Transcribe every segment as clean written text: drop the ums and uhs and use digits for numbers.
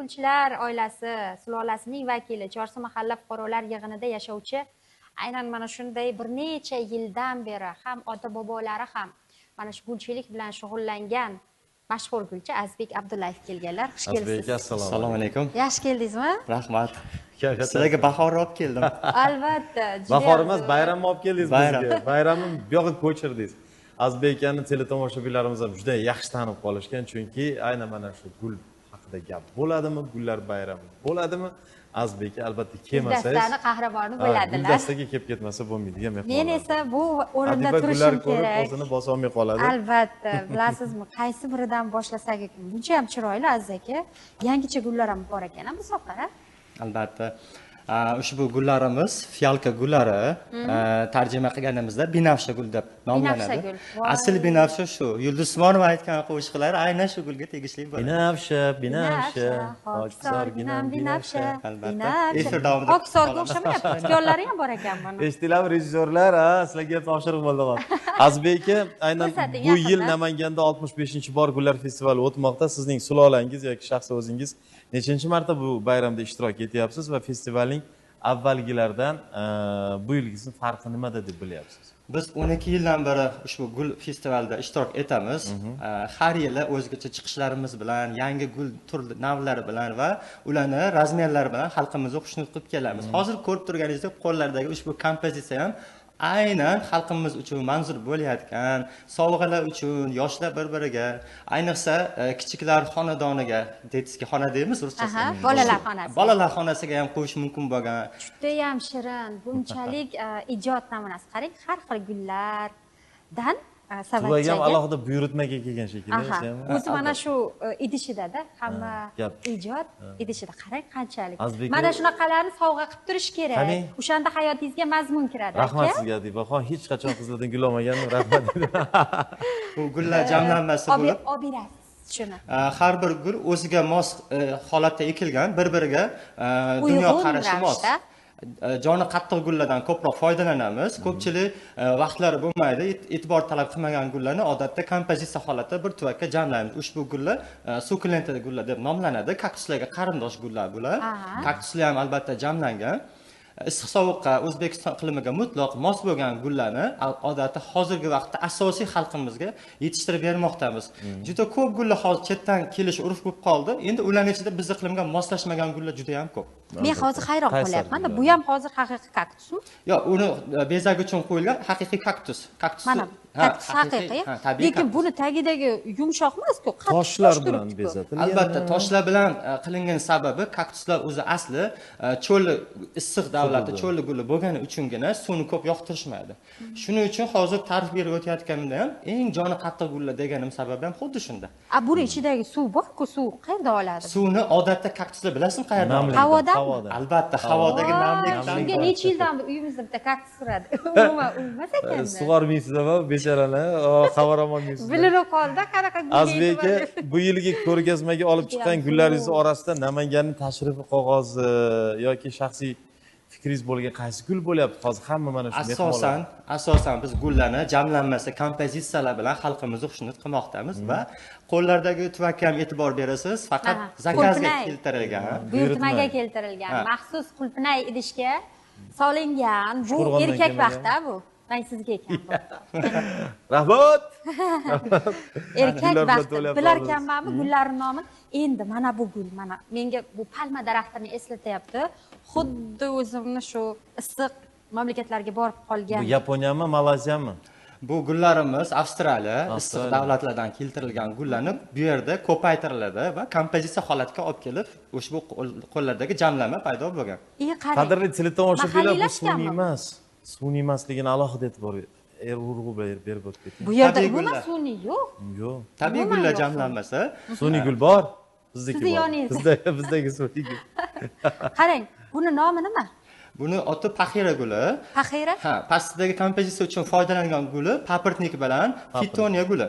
Qulchilar oilasi sulolasining vakili Chorsu mahalla fuqarolar yig'inida yashovchi aynan mana shunday bir necha yildan beri ham ota bobolari ham mana shu gulchilik bilan shug'ullangan mashhur gulchi Azbek Abdullayev kelganlar. Xush kelibsiz. Assalomu alaykum. Yaxshi keldingizmi? Rahmat. Sizlarga bahorni olib keldim. Albatta. Bahor emas, bayramni olib keldingiz bizga. Bayramni bu yoqqa ko'chirdingiz. Azbek akani teletomoshabinlarimiz ham juda yaxshi tanib qolishgan, chunki aynan mana shu gul haqida gap bo'ladimi, gullar bayrami bo'ladimi? Azbek albatta kelmasangiz, Guldastani qahramoni bo'ladilar. Guldastaga kelib ketmasa bo'lmaydigan mehmon. Men esa bu o'rinda turishim kerak. O'zini bosa olmay qoladi. Albatta, bilasizmi, qaysi biridan boshlasak ekan? Buncha ham chiroyli Aziz aka. Yangicha gullar ham bor ekan, bu soqara. Albatta. Ushbu gullarimiz fiyalka gullari, tarjima qilganimizda binafsha gul deb nomlanadi. Asl binafsha shu. Yulduz Usmonova aytgan qo'shiqlari aynan shu gulga tegishli bo'ladi. Binafsha, hoksorginam binafsha. Albatta. Efir davomida Hoksorga o'xshamayapti. Xiyonlari ham bor ekan buni. Eshitdinglarmi rejissyorlar, sizlarga topshiriq bo'ldi. Azbek aka, aynan bu yil Namanganda 65-bor gullar festivali o'tmoqda. Sizning sulolangiz yoki shaxsiy o'zingiz nechanchi marta bu bayramda ishtirok etyapsiz va festivalning avvalgilaridan bu yilgisi farqi nimada deb bilyapsiz? Biz 12 yildan beri ushbu gul festivalida ishtirok etamiz. Har yili o'zgacha chiqishlarimiz bilan, yangi gul tur navlari bilan va ularni razmerlari bilan xalqimizni xushnud qilib kelamiz. Hozir ko'rib turganingizdek, qo'llardagi ushbu kompozitsiya ham aynan xalqimiz uchun manzur bo'layotgan, sovg'alar uchun, yoshlar bir-biriga, ayniqsa kichiklar xonadoniga, deytizki, xona deymiz ruschasiga. Bolalar xonasi. Bolalar xonasiga ham qo'yish mumkin bo'lgan. Juda ham shirin, bunchalik ijod namunasi. Qarang, har xil gullardan savatchaga ham alohida buyurtmaga kelgan shekilli. O'zi mana shu idishida-da, hamma ijod idishida. Qarang qanchalik. Mana shunaqalarni sovg'a qilib turish kerak. O'shanda hayotingizga mazmun kiradi. Rahmat sizga, Adibaxon. Hech qachon qizlardan gul olmagandim. Rahmat. Bu gullar jamlanmasi bo'lib, olib berasiz shuni. Har bir gul o'ziga mos holatda ekilgan, bir-biriga dunyo qarashi mos. Joni qattiq gullardan ko'proq foydalanamiz. Ko'pchilik vaqtlari bo'lmaydi, e'tibor talab qilmagan gullarni odatda kompozitsiya holatda bir tuvakka jamlaymiz. Ushbu gullar sukulenta gullar deb nomlanadi. Kaktuslarga qarindosh gullar bular. Kaktuslar ham albatta jamlangan. Issiq sovuqqa, O'zbekiston iqlimiga mutlaq mos bo'lgan gullarni odatda hozirgi vaqtda asosiy xalqimizga yetishtirib bermoqdamiz. Juda ko'p gullar hozir chetdan kelish urf bo'lib qoldi. Endi ularning ichida biz iqlimga moslashmagan gullar juda ham ko'p. Men hozir hayron qolyapman. Bu ham hozir haqiqiy kaktusmi? Yo'q, uni bezak uchun qo'yilgan haqiqiy kaktus. Mana kaktus haqiqiy. Lekin buni tagidagi yumshoq emas-ku, toshlar bilan bezatilgan. Albatta, toshlar bilan qilingan sababi kaktuslar o'zi asli cho'l issiq davlatda cho'lli guli bo'lgani uchungina suvni ko'p yoqtirishmaydi. Shuning uchun hozir ta'rif berib o'tayotganimda ham eng joni qattiq gullar deganim sababi ham xuddi shunda. Buni ichidagi suv bor-ku, suv qayerdan oladi? Suvni odatda kaktuslar bilasizmi qayerdan oladi? Havodan. Albatta, havodagi namlikdan. Shunga necha yildan beri uyimizda bitta kaktus turadi. Umuman uymas ekanda. Sug'ormaysizmi bechoralar? Xabar olmaysiz. Bilinib qoldi, qanaqa gul. Azbek aka, bu yilgi ko'rgazmaga olib chiqqan gullaringiz orasida Namanganning tashrifi qog'ozi yoki shaxsiy fikringiz bo'lgan qaysi gul bo'lyapti? Hozir hamma mana shu asosan biz gullarni jamlanmasi, kompozitsiyalar bilan xalqimizni xushnud qilmoqdamiz va qo'llardagi tuvakka ham e'tibor berasiz, faqat zakazga keltirilgan, buyurtmaga keltirilgan, maxsus qulpinay idishga solingan. Bu erkak vaqtda bu. Sizga ekan bu. Rahmat. Erkak vaqti bilarkanmanmi gullarning nomini? Endi mana bu gul, mana menga bu palma daraxtini eslatyapti. Xuddi o'zimni shu issiq mamlakatlarga borib qolgan. Bu Yaponiyami, Malayziyami? Bu gullarimiz Avstraliya, issiq davlatlardan keltirilgan gullarni bu yerda ko'paytiriladi va kompozitsiya holatiga olib kelib, ushbu qo'llardagi jamlanma paydo bo'lgan. Qadrli teletomoshabinlar, bu sun'iy emas. Sun'iy emasligini alohida e'tibor urg'u berib o'tdik. Bu yerda umuman sun'iy yo'q. Yo'q. Tabiiy gullar jamlanmasi. Sun'iy gul bor. Bizdagi bor. Bizdagi sun'iy gul. Qarang, buni nomi nima? Buni oti paxira guli. Paxira? Pastidagi kompozitsiya uchun foydalangan guli paprtnik bilan fitoniya guli.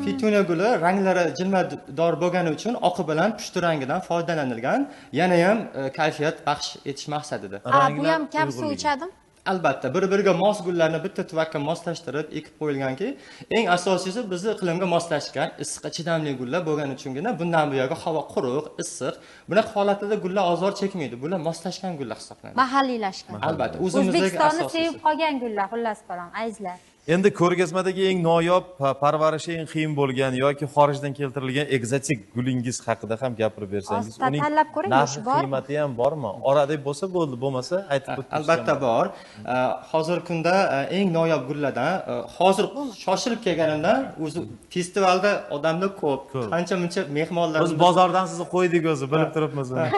Fitoniya guli ranglari jilmador bo'lgani uchun oqi bilan pushti rangidan foydalanilgan. Yana ham kayfiyat baxsh etish maqsadida. Bu ham kam suv ichadim. albatta bir-biriga mos gullarni bitta tuvakka moslashtirib ekib qo'yilganki, eng asosiysi bizni iqlimga moslashgan, issiqqa chidamli gullar bo'lgani uchungina bundan buyog'i havo quruq, issiq. Bunaqa holatda gullar ozor chekmaydi. Bular moslashgan gullar hisoblanadi. Mahalliylashgan. Albatta, o'zimizdagi O'zbekistonni asosiysi. sevib qolgan gullar, xullas qalom, azizlar. Endi ko'rgazmadagi eng noyob, parvarishi eng qiyin bo'lgan yoki xorijdan keltirilgan ekzotik gulingiz haqida ham gapirib bersangiz, Ostdan tanlab ko'ring, narxi bormi? qiymati ham bormi? Orada bo'lsa bo'ldi, bo'lmasa aytib o'tib. Albatta bor. Hozirgi kunda eng noyob gullardan hozir shoshilib kelganimdan o'zi festivalda odamlar ko'p. Qancha-muncha mehmonlar Biz bozordan sizni qo'ydik o'zi, bilib turibmiz buni.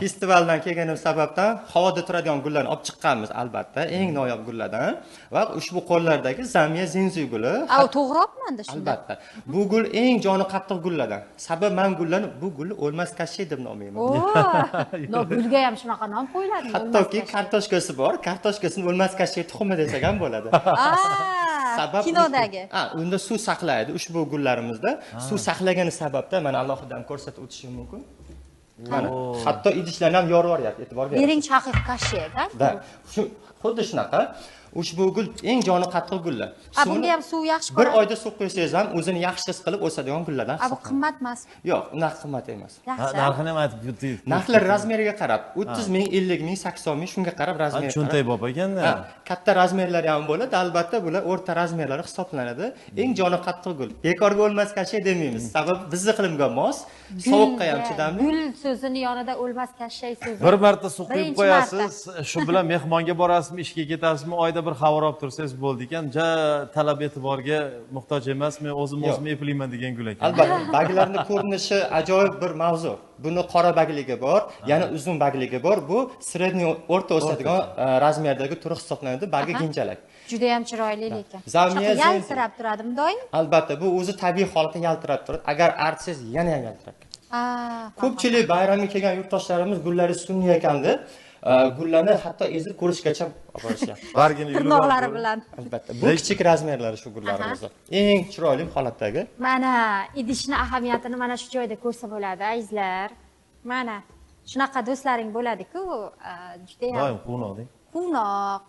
Festivaldan kelganim sababdan havoda turadigan gullarni olib chiqqanmiz albatta, eng noyob gullardan. Va ushbu qo'llardagi zamiya zinzi guli. To'g'riroqmi shunda? Albatta. Bu gul eng joni qattiq gullardan. Sabab men gullarni bu gulni o'lmas kashay deb nomayman. No, gulga ham shunaqa nom qo'yiladi. Hattoki kartoshkasi bor, kartoshkasini o'lmas kashay tuxumi desak ham bo'ladi. Sabab kinodagi. Unda suv saqlaydi. Ushbu gullarimizda suv saqlagani sababdan mana alohida ko'rsatib o'tishim mumkin. Mana hatto idishlarni ham yorib yuryapti, e'tibor bering. Birinchi haqiqiy kashay-da. Da, xuddi shunaqa. Ushbu gul eng joni qattiq gullar. Bunga ham suv yaxshi bir oyda suv quysangiz ham o'zini yaxshi his qilib o'sadigan gullardan. Bu qimmat emasmi? Yo'q, unaqa qimmat emas. Narxini ham aytib o'ting. Narxlar razmeriga qarab, 30 ming, 50 ming, 80 ming shunga qarab razmer. Cho'ntay bop ekanda. Katta razmerlari ham bo'ladi, albatta bular o'rta razmerlari hisoblanadi. Eng joni qattiq gul. Bekorga o'lmas kashay demaymiz. Sababi bizni iqlimga mos, sovuqqa ham chidamli. Gul so'zini yonida o'lmas kashay so'zi. Bir marta suv quyib qo'yasiz, shu bilan mehmonga borasizmi, ishga ketasizmi, oyda bir xabar olib tursangiz bo'ldi ekan. Talab e'tiborga muhtoj emas, men o'zim eplayman degan gul ekan. Albatta, baglarning ko'rinishi ajoyib bir mavzu. Buni qora bagligi bor, yana uzun bagligi bor. Bu sredniy o'rta o'sadigan razmerdagi turi hisoblanadi, bagi ginjalak. Juda ham chiroyli lekin. Zamiya yaltirab turadimi doim? Albatta, bu o'zi tabiiy holatda yaltirab turadi. Agar artsangiz yana ham yaltirab. Ko'pchilik bayramga kelgan yurtdoshlarimiz gullari sun'iy ekan deb gullarni hatto ezib ko'rishgacha olib borishyapti. Bargini tirnoqlari bilan. Albatta, bu kichik razmerlari shu gullarimizda. Eng chiroyli holatdagi. Mana idishni ahamiyatini mana shu joyda ko'rsa bo'ladi, azizlar. Mana shunaqa do'stlaring bo'ladi-ku, juda ham. Doim quvnoqding. Quvnoq.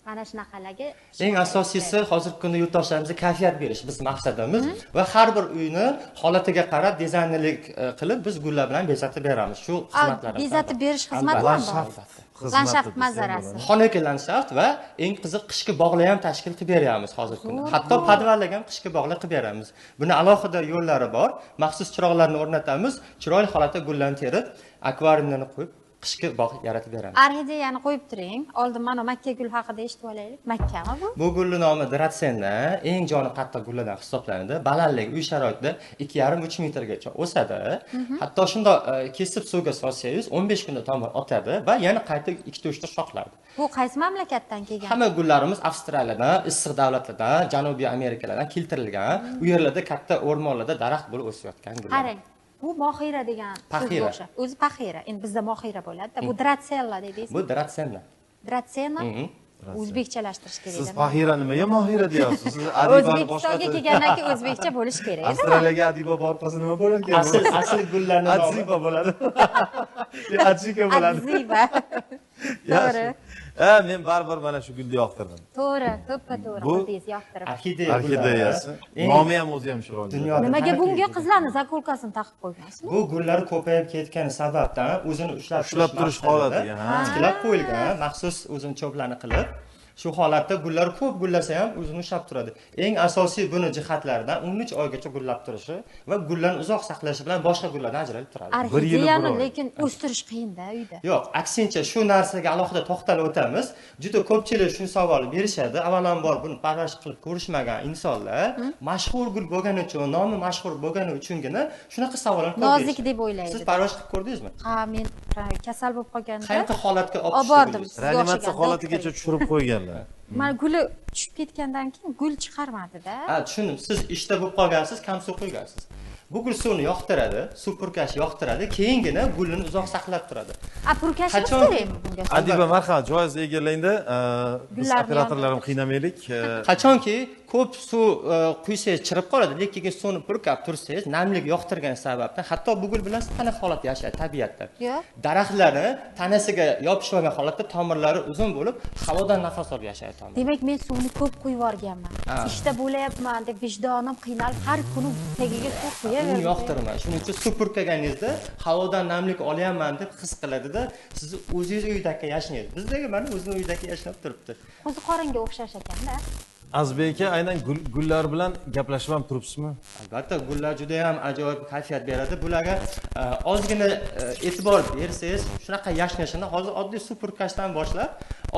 Mana shunaqalarga. Eng asosiysi hozirgi kunda yurtdoshlarimizga kayfiyat berish biz maqsadimiz va har bir uyni holatiga qarab dizaynlik qilib biz gullar bilan bezatib beramiz. Shu xizmatlarni. Bezatib berish xizmati ham bor. Landshaft manzarasi. Xonaki landshaft va eng qiziq qishki bog'lar ham tashkil qilib beryapmiz hozirgi kunda. Hatto podvallar ham qishki bog'lar qilib beramiz. Buni alohida yo'llari bor. Maxsus chiroqlarni o'rnatamiz. Chiroyli holatda gullarni terib, akvariumlarni qo'yib qishki bog' yaratib beramiz. Orxideyani qo'yib turing. Oldin mana Makka gul haqida eshitib olaylik. Makkami bu? Bu gulning nomi Dratsenna, eng joni qattiq gullardan hisoblanadi. Balandligi uy sharoitida 2,5-3 metrgacha o'sadi. Hatto shunda kesib suvga solsangiz 15 kunda tomir otadi va yana qayta 2-3 ta shoxlaydi. Bu qaysi mamlakatdan kelgan? Hamma gullarimiz Avstraliyadan, issiq davlatlardan, Janubiy Amerikalardan keltirilgan. U yerlarda katta o'rmonlarda daraxt bo'lib o'sayotgan gullar. Qarang. Bu Mohira degan so'zga o'xshaydi. O'zi Pahira. Endi bizda Mohira bo'ladi. Bu Dratsella dedingiz. Bu Dratsenna. Dratsenna? O'zbekchalashtirish kerak. Siz Pahira nimaga Mohira deyapsiz? Siz O'zbekistonga kelgandan keyin o'zbekcha bo'lish kerak. Avstraliyaga Adiba borib qolsa nima bo'lar ekan? Asl gullarning nomi Adiba bo'ladi. Adika bo'ladi. Adiba. To'g'ri. Men baribir mana shu gulni yoqtirdim. To'g'ri, to'ppa-to'g'ri qildingiz, yoqtirib. Orxideyasi. Nomi ham o'zi ham chiroyli. Nimaga bunga qizlarni zakolkasini taqib qo'ygansizmi? Bu gullar ko'payib ketgani sababdan o'zini ushlab turish holatiga, tiklab qo'yilgan, maxsus o'zini cho'plarni qilib shu holatda gullar ko'p gullasa ham o'zini ushlab turadi. Eng asosiy buni jihatlaridan 13 oygacha gullab turishi va gullarni uzoq saqlashi bilan boshqa gullardan ajralib turadi. Orxideyani lekin o'stirish qiyin-da uyda. Yo'q, aksincha shu narsaga alohida to'xtalib o'tamiz. Juda ko'pchilik shu savolni berishadi. Avvalambor buni parvarish qilib ko'rishmagan insonlar mashhur gul bo'lgani uchun, nomi mashhur bo'lgani uchungina shunaqa savollar qo'yadi. Nozik deb o'ylaydi. Siz parvarish qilib ko'rdingizmi? Ha, men kasal bo'lib qolganda qanaqa holatga olib bordim. Reanimatsiya holatigacha tushirib qo'yganlar. Mana guli tushib ketgandan keyin gul chiqarmadi-da. Ha, tushundim. Siz ishda bo'lib qolgansiz, kam suv quygansiz. Bu gul suvni yoqtiradi, suv purkash yoqtiradi, keyingina gulni uzoq saqlab turadi. Purkashimiz kerakmi bunga? Adiba, marhamat, joyingizni egallangda. Biz operatorlarim qiynamaylik. Qachonki ko'p suv quysangiz chirib qoladi, lekin keyin suvni purkab tursangiz, namlik yoqtirgan sababdan hatto bu gul bilan tana holatda yashaydi tabiatda. Daraxtlarni tanasiga yopishib olgan holatda tomirlari uzun bo'lib, havodan nafas olib yashaydi tomir. Demak, men suvni ko'p quyib yuborganman. Ishda bo'layapman deb vijdonim qiynalib, har kuni tagiga suv Uni yoqtiraman. Shuning uchun suv purkaganingizda havodan namlik olyapman deb his qiladida, siz o'zingiz uydagi yashnaysiz. Bizdagi mana o'zini uydagi yashnab turibdi. O'zi qoringa o'xshash ekanda. Azbek aka, aynan gullar bilan gaplashib ham turibsizmi? Albatta, gullar juda ham ajoyib kayfiyat beradi. Bularga ozgina e'tibor bersangiz, shunaqa yashnashini hozir oddiy suv purkashdan boshlab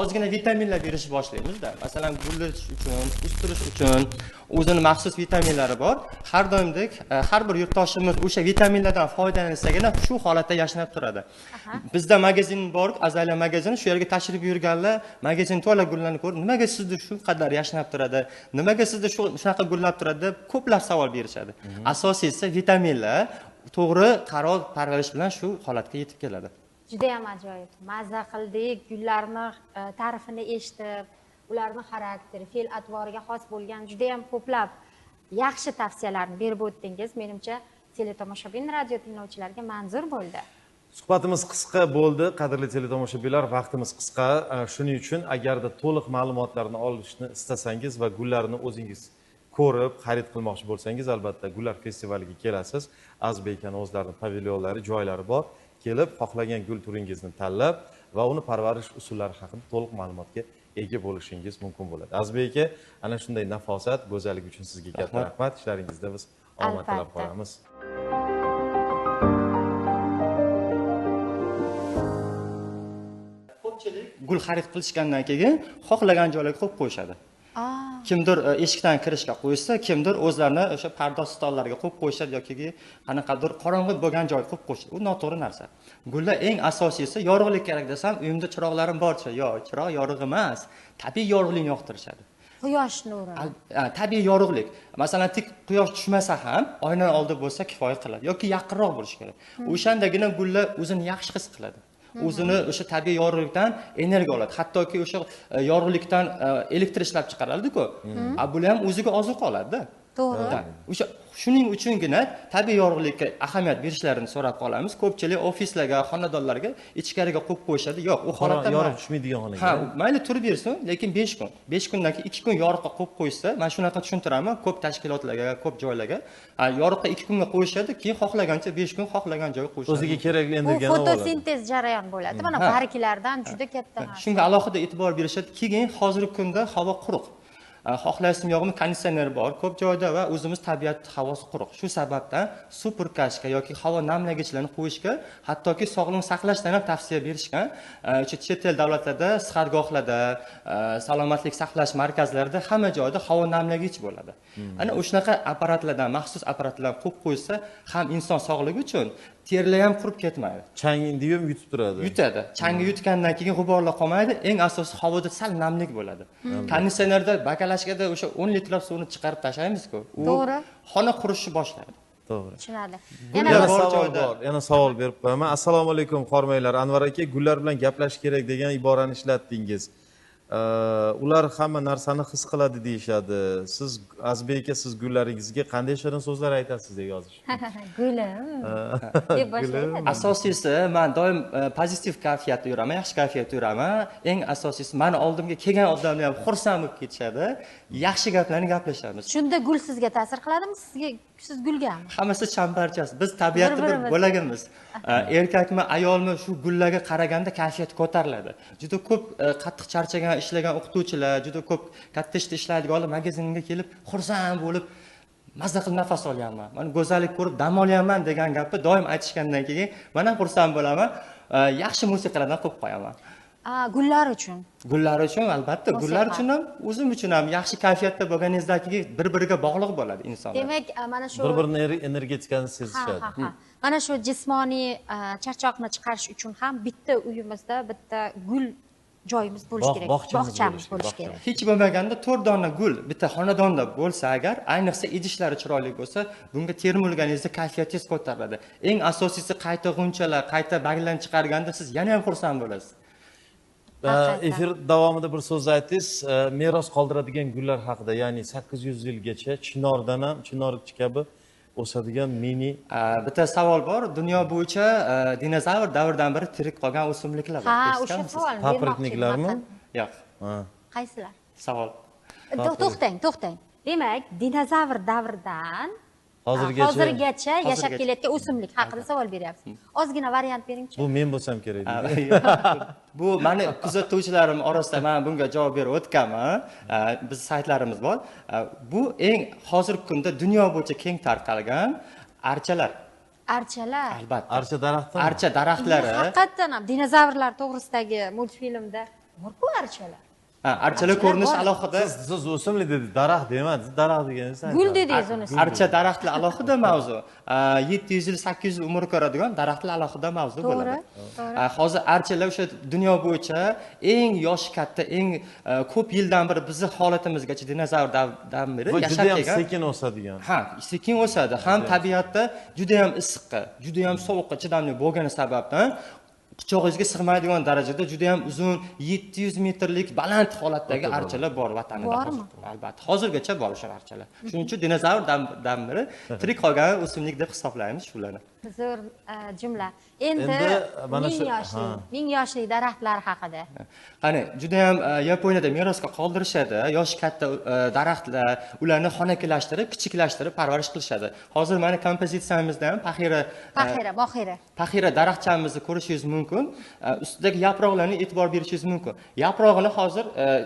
ozgina vitaminlar berishni boshlaymiz-da. Masalan, gullash uchun, o'stirish uchun o'zining maxsus vitaminlari bor. Har doimdek har bir yurtdoshimiz o'sha vitaminlardan foydalansagina shu holatda yashnab turadi. Bizda magazin bor, Azaliya magazini. Shu yerga tashrif buyurganlar magazin to'la gullarni ko'rib, nimaga sizda shu qadar yashnab turadi? Nimaga sizda shunaqa gullab turadi deb ko'plab savol berishadi. Asosiysi vitaminlar to'g'ri qaror parvarish bilan shu holatga yetib keladi. Juda ham ajoyib. Mazza qildik, gullarni ta'rifini eshitib, ularning xarakteri, fe'l-atvoriga xos bo'lgan juda ham ko'plab yaxshi tavsiyalarni berib o'tdingiz. Menimcha, teletomoshabin radio tinglovchilariga manzur bo'ldi. Suhbatimiz qisqa bo'ldi, qadrli teletomoshabinlar, vaqtimiz qisqa. Shuning uchun agarda to'liq ma'lumotlarni olishni istasangiz va gullarni o'zingiz ko'rib, xarid qilmoqchi bo'lsangiz, albatta Gullar festivaliga kelasiz. Azbek akaning o'zlarining pavilyonlari, joylari bor. Kelib, xohlagan gul turingizni tanlab va uni parvarish usullari haqida to'liq ma'lumotga ega bo'lishingiz mumkin bo'ladi. Azbek aka, ana shunday nafosat, go'zallik uchun sizga katta rahmat. Ishlaringizda biz omad tilab qolamiz. Ko'pchilik gul xarid qilishgandan keyin xohlagan joylarga qo'yib qo'yishadi. Kimdir eshikdan kirishga qo'ysa, kimdir o'zlarini o'sha pardoz stollariga qo'yib qo'yishadi yoki qanaqadir qorong'i bo'lgan joyga qo'yib qo'yishadi. U noto'g'ri narsa. Gullar eng asosiysi yorug'lik kerak desam, uyimda chiroqlarim bor-chi? Yo'q, chiroq yorug' emas. Tabiiy yorug'likni yoqtirishadi. Quyosh nuri. Tabiiy yorug'lik. Masalan, tik quyosh tushmasa ham oynaning oldida bo'lsa kifoya qiladi yoki yaqinroq bo'lishi kerak. O'shandagina gullar o'zini yaxshi his qiladi. O'zini o'sha tabiiy yorug'likdan energiya oladi. Hattoki o'sha yorug'likdan elektr ishlab chiqaradi-ku. Bular ham o'ziga ozuqa oladi-da. To'g'ri. O'sha shuning uchungina tabiiy yorug'likka ahamiyat berishlarini so'rab qolamiz. Ko'pchilik ofislarga, xonadonlarga ichkariga qo'yib qo'yishadi. Yo'q, u holatda yorug' tushmaydigan xonaga. Ha, mayli turib bersin, lekin 5 kun. 5 kundan keyin 2 kun yorug'ga qo'yib qo'ysa, men shunaqa tushuntiraman ko'p tashkilotlarga, ko'p joylarga. Yorug'ga 2 kunga qo'yishadi, keyin xohlagancha 5 kun xohlagan joyga qo'yishadi. O'ziga kerakli energiyani oladi. oladi. Fotosintez jarayon bo'ladi. Mana barglardan juda katta narsa. Shunga alohida e'tibor berishadi. Keyin hozirgi kunda havo quruq. Xohlaysizmi yo'qmi, konditsioner bor ko'p joyda va o'zimiz tabiat havosi quruq. Shu sababdan suv purkashga yoki havo namlagichlarni qo'yishga, hattoki sog'liqni saqlashdan ham tavsiya berishgan. Chet el davlatlarda, sihatgohlarda, salomatlik saqlash markazlarida hamma joyda havo namlagich bo'ladi. Ana o'shunaqa apparatlardan, maxsus apparatlardan qo'yib qo'ysa, ham inson sog'ligi uchun terlar ham qurib ketmaydi. Changni ham yutib turadi. Yutadi. Changni yutgandan keyin g'uborlar qolmaydi. Eng asosiy havoda sal namlik bo'ladi. Konditsionerda bakalashkada o'sha 10 litrlab suvni chiqarib tashlaymiz-ku. U xona qurishni boshlaydi. To'g'ri. Tushunadi. Yana savol berib qo'yaman. Assalomu alaykum qormanglar. Anvar aka, gullar bilan gaplash kerak degan iborani ishlatdingiz. Ular hamma narsani his qiladi deyshadi. Siz Azbek aka, siz gullaringizga qanday shirin so'zlar aytasiz deb yozish. Gulim. deb boshlaydi. Asosiysi, men doim pozitiv kayfiyatda yuraman, yaxshi kayfiyatda yuraman. Eng asosiysi, meni oldimga kelgan odamlar ham xursand bo'lib ketishadi. Yaxshi gaplarni gaplashamiz. Shunda gul sizga ta'sir qiladimi? Siz gulgami? Hammasi chambarchas. Biz tabiatda bir bo'lagimiz. Erkakmi, ayolmi shu gullarga qaraganda kayfiyat ko'tariladi. Juda ko'p qattiq charchagan, ishlagan o'qituvchilar, juda ko'p katta ishda ishlaydiganlar magazinga kelib xursand bo'lib mazza qilib nafas olyapman. Mana go'zallik ko'rib dam olyapman degan gapni doim aytishgandan keyin men ham xursand bo'laman. Yaxshi musiqalardan qo'yib qo'yaman. Gullar uchun. Gullar uchun albatta, gullar uchun ham, o'zim uchun ham yaxshi kayfiyatda bo'lganingizdagi bir-biriga bog'liq bo'ladi insonlar. Demak, mana shu bir-birining energetikasini sezishadi. Mana shu jismoniy charchoqni chiqarish uchun ham bitta uyimizda bitta gul joyimiz bo'lishi kerak, bog'chamiz bo'lishi kerak. Hech bo'lmaganda 4 dona gul bitta xonadonda bo'lsa agar, ayniqsa idishlari chiroyli bo'lsa, bunga termulganingizda kayfiyatingiz ko'tariladi. Eng asosiysi qayta g'unchalar, qayta baglan chiqarganda siz yana ham xursand bo'lasiz. Efir davomida bir so'z aytdingiz, meros qoldiradigan gullar haqida, ya'ni 800 yilgacha chinordan ham, chinorchi kabi o'sadigan mini. Bitta savol bor. Dunyo bo'yicha dinozavr davridan beri tirik qolgan o'simliklar bor. Ha, o'sha savolni Paprikniklarmi? Yo'q. Qaysilar? Savol. To'xtang. Demak, dinozavr davridan Hozirgacha yashab kelayotgan o'simlik haqida savol beryapsiz. Ozgina variant beringchi. Bu men bo'lsam kerak. Bu meni kuzatuvchilarim orasida men bunga javob berib o'tganman. Biz saytlarimiz bor. Bu eng hozirgi kunda dunyo bo'yicha keng tarqalgan archalar. Archalar. Albatta. Archa daraxti. Archa daraxtlari. Haqiqatdan ham dinozavrlar to'g'risidagi multfilmda bor-ku archalar. Archalar ko'rinishi alohida. Siz o'simlik dedingiz, daraxt demadingiz, daraxt deganingiz. Gul dedingiz uni. Archa daraxtlar alohida mavzu. 700 yil, 800 yil umr ko'radigan daraxtlar alohida mavzu bo'ladi. To'g'ri. Hozir archalar o'sha dunyo bo'yicha eng yoshi katta, eng ko'p yildan beri bizni holatimizgacha dinozavr davridan beri yashab kelgan. Juda ham sekin o'sadigan. Ha, sekin o'sadi. Ham tabiatda juda ham issiqqa, juda ham sovuqqa chidamli bo'lgani sababdan quchog'ingizga sig'maydigan darajada juda ham uzun 700 metrlik baland holatdagi archalar bor vatanida. Bormi? Albatta. Hozirgacha bor o'sha archalar. Shuning uchun dinozavr davri tirik qolgan o'simlik deb hisoblaymiz shularni. Zo'r jumla. Endi mana shu 1000 yoshli daraxtlar haqida. Qani, juda ham Yaponiyada merosga qoldirishadi. Yoshi katta daraxtlar, ularni xonakilashtirib, kichiklashtirib parvarish qilishadi. Hozir mana kompozitsiyamizda ham Paxira daraxtchamizni ko'rishingiz mumkin. Ustidagi yaproqlarga e'tibor berishingiz mumkin. Yaprog'ini hozir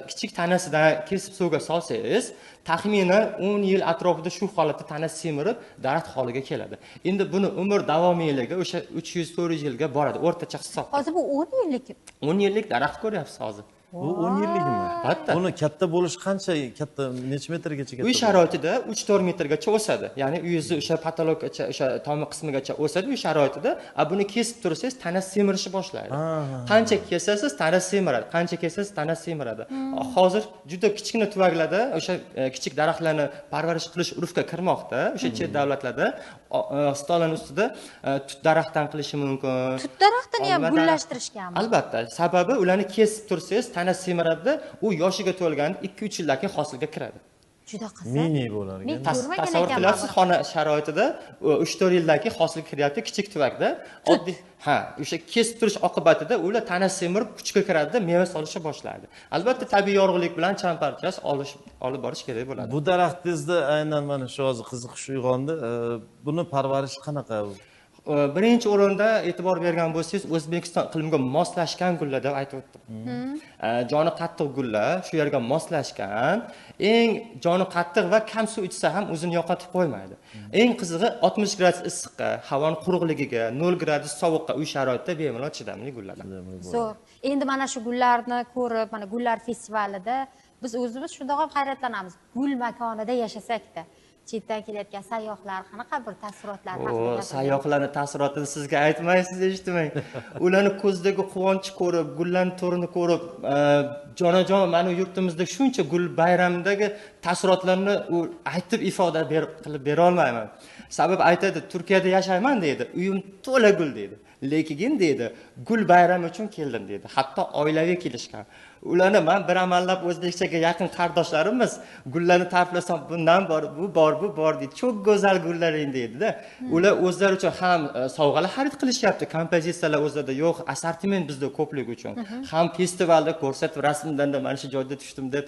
kichik tanasidan kesib suvga solsangiz, taxminan 10 yil atrofida shu holatda tana semirib, daraxt holiga keladi. Endi buni umr davomiyligi o'sha 300-400 yilga boradi, o'rtacha hisob. Hozir bu 10 yillik. 10 yillik daraxt ko'ryapsiz hozir. Bu 10 yillikmi? Albatta. Uni katta bo'lish qancha katta, necha metrgacha katta? Uy sharoitida 3-4 metrgacha o'sadi. Ya'ni uyingizni o'sha patologgacha, o'sha tomi qismigacha o'sadi uy sharoitida. Buni kesib tursangiz, tana semirishni boshlaydi. Qancha kesasiz, tana semiradi. Qancha kesasiz, tana semiradi. Hozir juda kichkina tuvaklarda o'sha kichik daraxtlarni parvarish qilish urfga kirmoqda. O'sha chet davlatlarda stolning ustida tut daraxtdan qilishi mumkin. Tut daraxtini ham gullashtirishganmi? Albatta. Sababi ularni kesib tursangiz, tana semiradi, u yoshiga to'lganda 2-3 yildan keyin hosilga kiradi. Juda qiziq. Mini bo'lar ekan. Men ko'rmagan Tasavvur ekanman. qilyapsiz, xona sharoitida 3-4 yildan keyin hosil kiryapti kichik tuvakda. Oddiy, o'sha kesib turish oqibatida ular tana semirib kuchga kiradi, meva solishni boshlaydi. Albatta tabiiy yorug'lik bilan chambarchas olib borish kerak bo'ladi. Bu daraxtingizda aynan mana shu hozir qiziqish uyg'ondi. Buni parvarish qanaqa? Birinchi o'rinda e'tibor bergan bo'lsangiz, O'zbekiston iqlimiga moslashgan gullar deb aytib o'tdim. Joni qattiq gullar, shu yerga moslashgan, eng joni qattiq va kam suv ichsa ham o'zini yo'qotib qo'ymaydi. Eng qizig'i 60 gradus issiqqa, havoning quruqligiga, 0 gradus sovuqqa uy sharoitida bemalol chidamli gullardan. Zo'r. Endi mana shu gullarni ko'rib, mana gullar festivalida biz o'zimiz shundoq ham hayratlanamiz. Gul makonida yashasak-da. Chetdan kelayotgan sayyohlar qanaqa bir taassurotlar haqida. Sayyohlarning taassurotini sizga aytmaysiz, eshitmang. Ularni ko'zidagi quvonch ko'rib, gullarning to'rini ko'rib, jonajon mana yurtimizda shuncha gul bayramidagi taassurotlarni u aytib ifoda qilib bera olmayman. Sabab aytadi, Turkiyada yashayman deydi, uyim to'la gul deydi. Lekin deydi, gul bayrami uchun keldim deydi. Hatto oilaviy kelishgan. Ularni men bir amallab o'zbekchaga yaqin qardoshlarimiz gullarni ta'riflasam, bundan bor, bu bor deydi. Çok go'zal gullaring deydi-da. Ular o'zlari uchun ham sovg'alar xarid qilishyapti. Kompozitsiyalar o'zida yo'q, assortiment bizda ko'plik uchun. Ham festivalda ko'rsatib, rasmdan mana shu joyda tushdim deb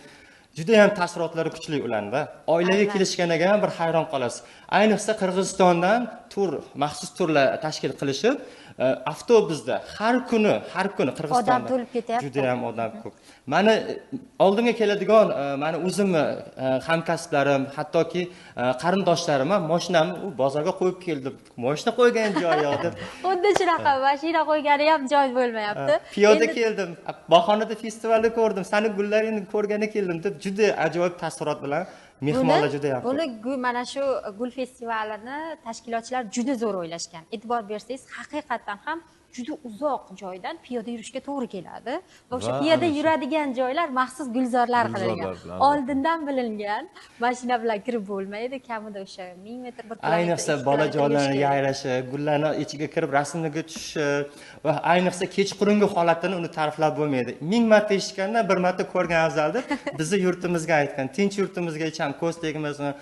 juda ham taassurotlari kuchli ularda. Oilaviy kelishganiga ham bir hayron qolasiz. Ayniqsa Qirg'izistondan maxsus turlar tashkil qilishib, avtobusda har kuni Qirg'izistonda odam to'lib ketyapti. Juda ham odam ko'p. Mani oldimga keladigan mani o'zimni hamkasblarim, hattoki qarindoshlarim ham mashinamni u bozorga qo'yib keldim. Mashina qo'ygan joy yo'q deb. Xuddi shunaqa, mashina qo'ygani ham joy bo'lmayapti. Piyoda keldim. Bahonada festivalda ko'rdim. Seni gullaringni ko'rgani keldim deb juda ajoyib taassurot bilan mehmonlar juda ham ko'p. Buni mana shu gul festivalini tashkilotchilar juda zo'r o'ylashgan. E'tibor bersangiz, haqiqatan ham juda uzoq joydan piyoda yurishga to'g'ri keladi. Va o'sha piyoda yuradigan joylar maxsus gulzorlar qilingan. Oldindan bilingan, mashina bilan kirib bo'lmaydi, kamida o'sha 1000 metr bir kilometr. Ayniqsa bolajonlarning yayrashi, gullarni ichiga kirib rasmga tushishi va ayniqsa kechqurungi holatini uni ta'riflab bo'lmaydi. 1000 marta eshitgandan bir marta ko'rgan afzaldir. Bizni yurtimizga aytgan, tinch yurtimizga ham ko'z tegmasin,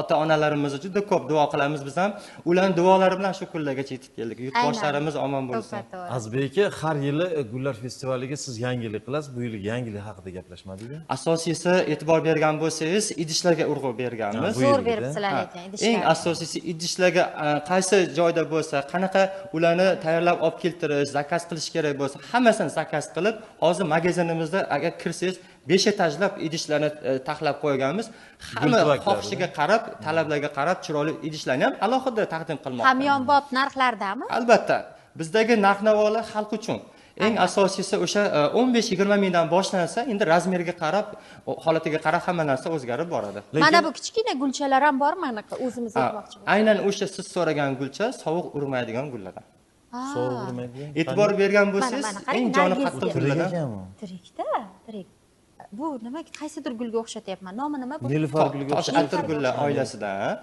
ota-onalarimizni juda ko'p duo qilamiz biz ham. Ularning duolari bilan shu kunlargacha yetib keldik. Yurtboshlarimiz omon bo'lsin. Azbek aka, har yili gullar festivaliga siz yangilik qilasiz. Bu yil yangilik haqida gaplashmadikmi? Asosiysi e'tibor bergan bo'lsangiz, idishlarga urg'u berganmiz. Zo'r beribsizlar ekan idishlar. Eng asosiysi idishlarga qaysi joyda bo'lsa, qanaqa ularni tayyorlab olib keltirish, zakaz qilish kerak bo'lsa, hammasini zakaz qilib, hozir magazinimizda agar kirsangiz 5 etajlab idishlarni taxlab qo'yganmiz. Hamma xohishiga qarab, talablarga qarab chiroyli idishlarni ham alohida taqdim qilmoqda. Hamyonbop narxlardami? Albatta. Bizdagi narx-navolar xalq uchun. Eng asosiysi o'sha 15-20 mingdan boshlansa, endi razmeriga qarab, holatiga qarab hamma narsa o'zgarib boradi. Mana bu kichkina gulchalar ham bormi? Anaqa o'zimiz ekmoqchimiz. Aynan o'sha siz so'ragan gulcha sovuq urmaydigan gullardan. Sovuq urmaydigan. E'tibor bergan bo'lsangiz, eng joni qattiq gullardan. Tirikda, tirik. Bu nima, qaysidir gulga o'xshatyapman. Nomi nima bu? Nilufar gulga Tosh atirgullar oilasidan.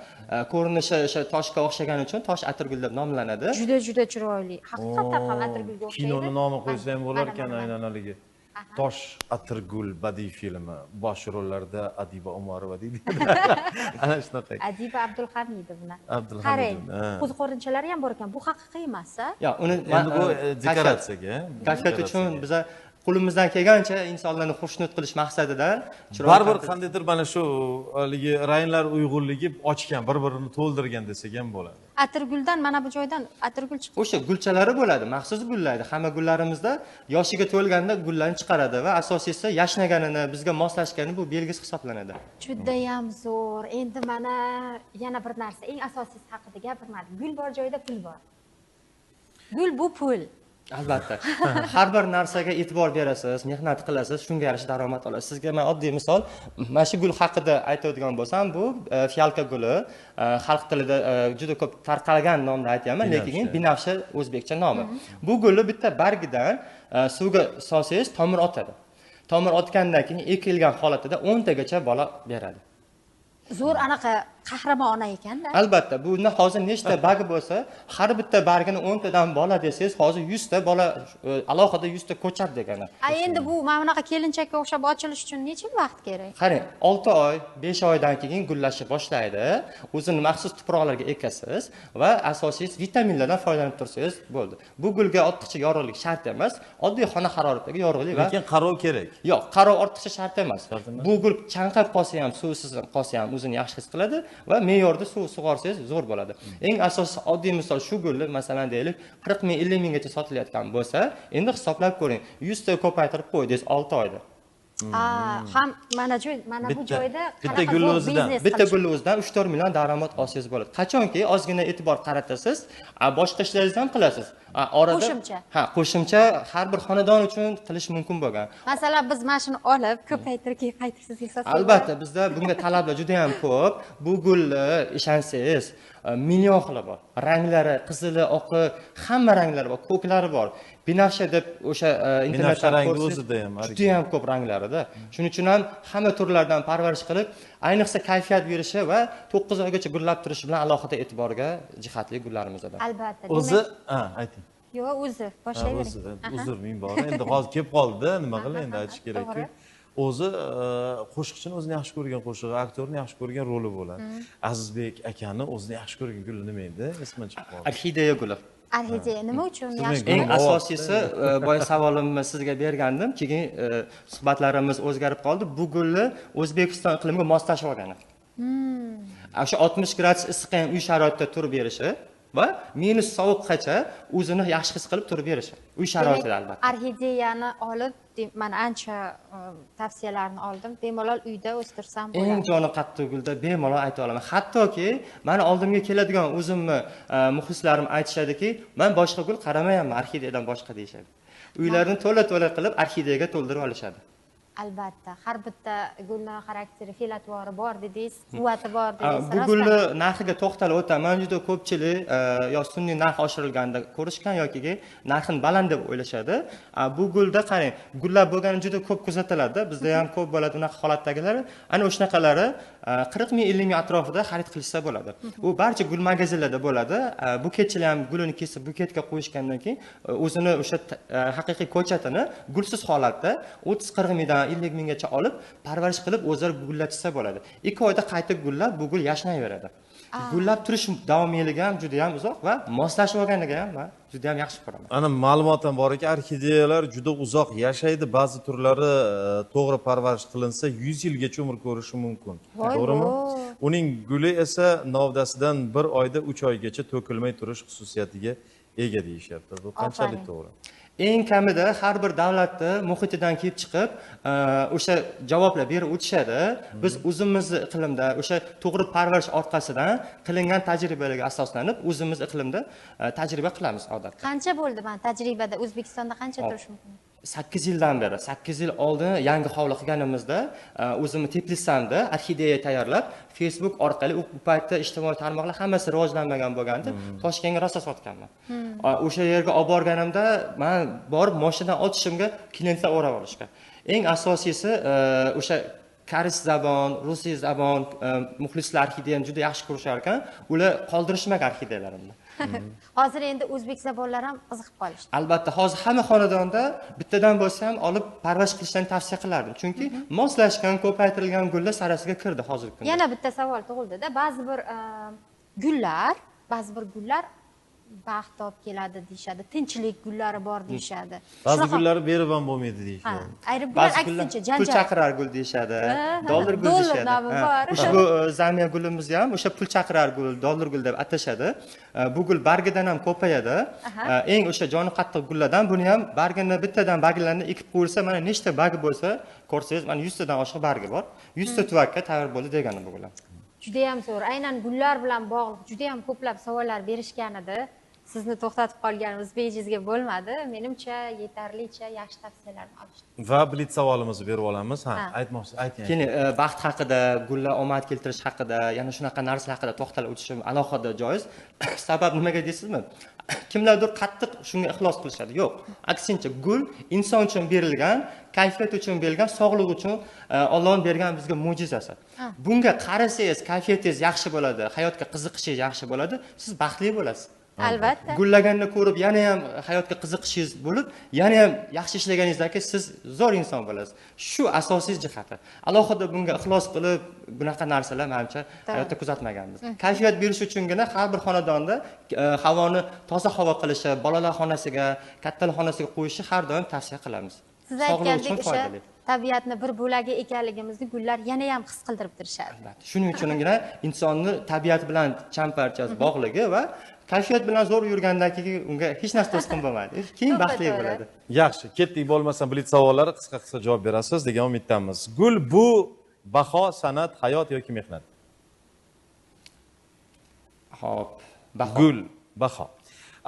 Ko'rinishi o'sha toshga o'xshagani uchun tosh atirgul deb nomlanadi. Juda chiroyli. Haqiqatan ham atirgulga o'xshaydi. Kinoni nomi qo'ysa ham bo'lar ekan, aynan haligi. Tosh atirgul badiiy filmi bosh rollarda Adiba Umarova deydi. Ana shunaqa. Adiba Abdulhamidovna. Abdulhamidovna. Qarang, ko'z qo'rinchalari ham bor ekan. Bu haqiqiy emas-a? Yo'q, uni endi bu dekoratsiyaga. Kayfiyat uchun biz qo'limizdan kelgancha insonlarni xushnud qilish maqsadidan baribir qandaydir mana shu haligi ranglar uyg'unligi ochgan, bir-birini to'ldirgan desak ham bo'ladi. Atirguldan mana bu joydan atirgul chiqadi. O'sha gulchalari bo'ladi, maxsus gullaydi. Hamma gullarimizda yoshiga to'lganda gullarni chiqaradi va asosiysi yashnaganini, bizga moslashgani bu belgisi hisoblanadi. Juda ham zo'r. Endi mana yana bir narsa, eng asosiysi haqida gapirmadik. Gul bor joyda pul bor. Gul bu pul. Albatta. Har bir narsaga e'tibor berasiz, mehnat qilasiz, shunga yarasha daromad olasiz. Sizga men oddiy misol, mana shu gul haqida aytadigan bo'lsam, bu fiyalka guli, xalq tilida juda ko'p tarqalgan nomda aytayapman, lekin binafsha o'zbekcha nomi. Bu gulni bitta bargidan suvga solsangiz, tomir otadi. Tomir otgandan keyin ekilgan holatida 10 tagacha bola beradi. Zo'r anaqa qahramon ona ekanda. Albatta, bunda hozir nechta bagi bo'lsa, har bitta bargini 10 tadan bola desangiz, hozir 100 ta bola alohida 100 ta ko'chadi degani. Endi bu mana bunaqa kelinchakka o'xshab ochilish uchun necha vaqt kerak? Qarang, 6 oy, 5 oydan keyin gullashni boshlaydi. O'zini maxsus tuproqlarga ekasiz va asosiysi vitaminlardan foydalanib tursangiz bo'ldi. Bu gulga ortiqcha yorug'lik shart emas, oddiy xona haroratidagi yorug'lik va lekin qarov kerak. Yo'q, qarov ortiqcha shart emas. Bu gul chanqab qolsa ham, suvsiz qolsa ham o'zini yaxshi his qiladi va me'yorda suv sug'orsangiz zo'r bo'ladi. Eng asosiy oddiy misol shu gulni masalan deylik 40 ming 50 minggacha sotilayotgan bo'lsa, endi hisoblab ko'ring. 100 ta ko'paytirib qo'ydingiz 6 oyda. Ham mana bu joyda bitta gulni o'zidan, bitta gulni o'zidan 3-4 million daromad olsangiz bo'ladi. Qachonki ozgina e'tibor qaratasiz, boshqa ishlaringizni ham qilasiz. Orada qo'shimcha har bir xonadon uchun qilish mumkin bo'lgan. Masalan, biz mana shuni olib, ko'paytirib qaytirsiz hisoblaymiz. Albatta, bizda bunga talablar juda ham ko'p. Bu gulni ishonsangiz, million xili bor. Ranglari, qizili, oqi, hamma ranglari bor, ko'klari bor. Binafsha deb o'sha internetda rangi o'zida ham juda ham ko'p ranglarida. Shuning uchun ham hamma turlardan parvarish qilib, ayniqsa kayfiyat berishi va 9 oygacha gullab turishi bilan alohida e'tiborga jihatli gullarimizda. Albatta. O'zi, ayting. Yo'q, o'zi boshlayvering. Uzr, ming bor. Endi hozir kelib qoldi, nima qilay, endi aytish kerak-ku. O'zi qo'shiqchini o'zini yaxshi ko'rgan qo'shig'i, aktyorni yaxshi ko'rgan roli bo'ladi. Azizbek akani o'zini yaxshi ko'rgan guli nima edi? Ismi chiqib qoldi. Orxideya guli. Orxideya nima uchun yaxshi? Eng asosiysi, boya savolimni sizga bergandim, keyin suhbatlarimiz o'zgarib qoldi. Bu gulni O'zbekiston iqlimiga moslashib olgan. O'sha 60 gradus issiq ham uy sharoitida turib berishi va minus sovuqqacha o'zini yaxshi his qilib turib berishi. Uy sharoitida albatta. Orxideyani olib, men ancha tavsiyalarni oldim. Bemalol uyda o'stirsam bo'ladi. Eng joni qattiq gulda bemalol ayta olaman. Hattoki meni oldimga keladigan o'zimni muxlislarim aytishadiki, men boshqa gul qaramayapman, orxideyadan boshqa deyishadi. Uylarini to'la-to'la qilib orxideyaga to'ldirib olishadi. Albatta, har bitta gulni xarakteri, fe'l-atvori bor dedingiz, quvvati bor dedingiz. Bu gulni narxiga to'xtalib o'taman. Juda ko'pchilik yo sun'iy narx oshirilganda ko'rishgan yoki narxini baland deb o'ylashadi. Bu gulda qarang, gullar bo'lgani juda ko'p kuzatiladi. Bizda ham ko'p bo'ladi unaqa holatdagilar. Ana o'shanaqalari 40 ming 50 ming atrofida xarid qilishsa bo'ladi. U barcha gul magazinlarda bo'ladi. Buketchilar ham gulini kesib buketga qo'yishgandan keyin o'zini o'sha haqiqiy ko'chatini gulsiz holatda 30-40 mingdan 50 minggacha olib, parvarish qilib o'zlari gullatsa bo'ladi. 2 oyda qaytib gullab, bu gul yashnayveradi. Gullab turish davomiyligi ham juda ham uzoq va moslashib olganiga ham men juda ham yaxshi ko'raman. Ana ma'lumotdan borki, orxideyalar juda uzoq yashaydi. Ba'zi turlari to'g'ri parvarish qilinsa 100 yilgacha umr ko'rishi mumkin. To'g'rimi? Uning guli esa novdasidan 1 oyda 3 oygacha to'kilmay turish xususiyatiga ega deyishyapti. Bu qanchalik to'g'ri? Eng kamida har bir davlatni muhitidan kelib chiqib, o'sha javoblar berib o'tishadi. Biz o'zimiz iqlimda o'sha to'g'ri parvarish orqasidan qilingan tajribalarga asoslanib, o'zimiz iqlimda tajriba qilamiz odatda. Qancha bo'ldi men tajribada O'zbekistonda qancha turish mumkin? 8 yildan beri, 8 yil oldin yangi hovli qilganimizda o'zimni Teplisamda orxideya tayyorlab, Facebook orqali u paytda ijtimoiy tarmoqlar hammasi rivojlanmagan bo'lganda Toshkentga rosa sotganman. O'sha yerga olib borganimda men borib mashinadan otishimga klientlar o'rab olishgan. Eng asosiysi o'sha koreys zabon, rus zabon muxlislar orxideyani juda yaxshi ko'rishar ekan, ular qoldirishmagan orxideyalarimni. Hozir endi o'zbek zabonlar ham qiziqib qolishdi. Albatta, hozir hamma xonadonda bittadan bo'lsa ham olib parvarish qilishni tavsiya qilardim. Chunki moslashgan, ko'paytirilgan gullar sarasiga kirdi hozirgi kunda. Yana bitta savol tug'ildi-da, ba'zi bir gullar baxt olib keladi deyshadi, tinchlik gullari bor deyshadi. Ba'zi gullari berib ham bo'lmaydi deyshadi. Ayrim gullar aksincha janjal. Pul chaqirar gul deyshadi, dollar gul deyshadi. Ushbu zamiya gulimiz ham o'sha pul chaqirar gul, dollar gul deb atashadi. Bu gul bargidan ham ko'payadi. Eng o'sha joni qattiq gullardan buni ham bargini bittadan barglarni ekib qo'yilsa, mana nechta bargi bo'lsa, ko'rsangiz, mana 100 tadan oshiq bargi bor. 100 ta tuvakka tayyor bo'ldi degani bu gullar. Juda ham zo'r. Aynan gullar bilan bog'liq juda ham ko'plab savollar berishgan edi. Sizni to'xtatib qolganimiz bejizga bo'lmadi. Menimcha yetarlicha yaxshi tavsiyalarni olishdi. Va blitz savolimizni berib olamiz. Aytmoqchi, ayting. Keyin baxt haqida, gullar omad keltirish haqida, yana shunaqa narsalar haqida to'xtalib o'tishim alohida joiz. Sabab nimaga deysizmi? Kimlardir qattiq shunga ixlos qilishadi. Yo'q. Aksincha, gul inson uchun berilgan, kayfiyat uchun berilgan, sog'liq uchun Allohning bergan bizga mo'jizasi. Bunga qarasangiz, kayfiyatingiz yaxshi bo'ladi, hayotga qiziqishingiz yaxshi bo'ladi, siz baxtli bo'lasiz. Albatta. Gullaganni ko'rib, yana ham hayotga qiziqishingiz bo'lib, yana ham yaxshi ishlaganingizdan keyin siz zo'r inson bo'lasiz. Shu asosiy jihati. Alohida bunga ixlos qilib, bunaqa narsalar menimcha hayotda kuzatmaganmiz. Kayfiyat berish uchungina har bir xonadonda havoni toza havo qilishi, bolalar xonasiga, kattalar xonasiga qo'yishi har doim tavsiya qilamiz. Siz aytgandek o'sha tabiatni bir bo'lagi ekanligimizni gullar yana ham his qildirib turishadi. Albatta. Shuning uchungina insonni tabiat bilan champarchas bog'ligi va kayfiyat bilan zo'r yurgandan keyin unga hech narsa to'sqin bo'lmaydi. Keyin baxtli bo'ladi. Yaxshi, ketdik, bo'lmasa blitz savollari qisqa javob berasiz degan umiddamiz. Gul bu baho, san'at, hayot yoki mehnat? Xo'p, baho. Gul, baho.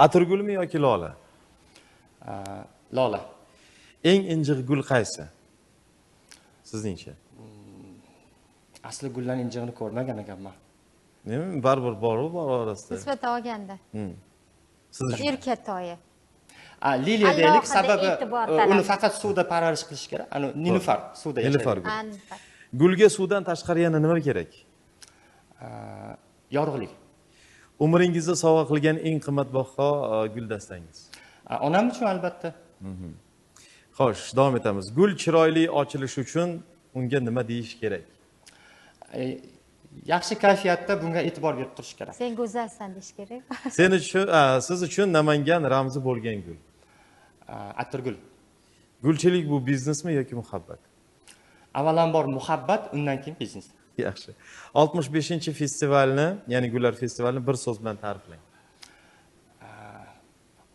Atirgulmi yoki lola? Lola. Eng injiq gul qaysi? Sizningcha? Asli gullarning injig'ini ko'rmagan ekanman. Nima? Baribir bor orasida. Nisbatan olganda. Siz Erkatoyi. Liliya deylik, sababi uni faqat suvda parvarish qilish kerak. Ani nilufar suvda yashaydi. Nilufar gul. Gulga suvdan tashqari yana nima kerak? Yorug'lik. Umringizda sovg'a qilgan eng qimmatbaho guldastangiz? Onam uchun albatta. Xo'sh, davom etamiz. Gul chiroyli ochilishi uchun unga nima deyish kerak? Yaxshi kayfiyatda bunga e'tibor berib turish kerak. Sen go'zalsan deyish kerak. Siz uchun Namangan ramzi bo'lgan gul? Atirgul. Gulchilik bu biznesmi yoki muhabbat? Avvalambor muhabbat, undan keyin biznes. Yaxshi. 65-festivalni, ya'ni gullar festivalini bir so'z bilan ta'riflang.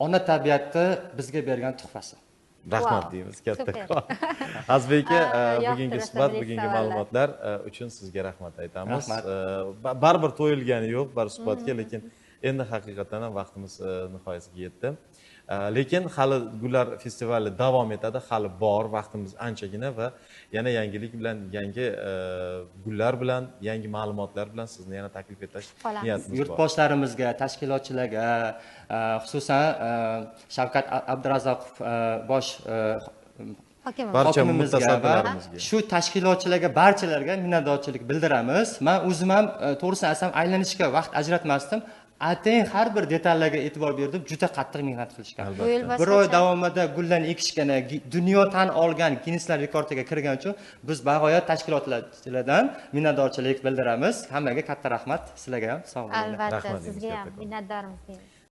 Ona tabiatni bizga bergan tuhfasi. Rahmat deymiz kattakon. Azbek aka, bugungi suhbat, bugungi ma'lumotlar uchun sizga rahmat aytamiz. Baribir to'yilgani yo'q bar suhbatga, lekin endi haqiqatan ham vaqtimiz nihoyasiga yetdi. Lekin hali gullar festivali davom etadi, hali bor, vaqtimiz anchagina va yana yangilik bilan, yangi gullar bilan, yangi ma'lumotlar bilan sizni yana taklif etish niyatimiz bor. Yurtboshlarimizga, tashkilotchilarga, xususan Shavkat Abdurazzoqov bosh Barcha hokimimizga va mutasaddilarimizga. shu tashkilotchilarga barchalarga minnatdorchilik bildiramiz. Men o'zim ham to'g'risini aytsam aylanishga vaqt ajratmasdim. Atayin har bir detallarga e'tibor berdim, juda qattiq mehnat qilishgan. Bir oy davomida gullarni ekishgan, dunyo tan olgan Ginneslar rekordiga kirgan uchun biz bag'oyat tashkilotlardan minnatdorchilik bildiramiz. Hammaga katta rahmat, sizlarga ham sog' bo'linglar. Albatta, sizga ham minnatdormiz.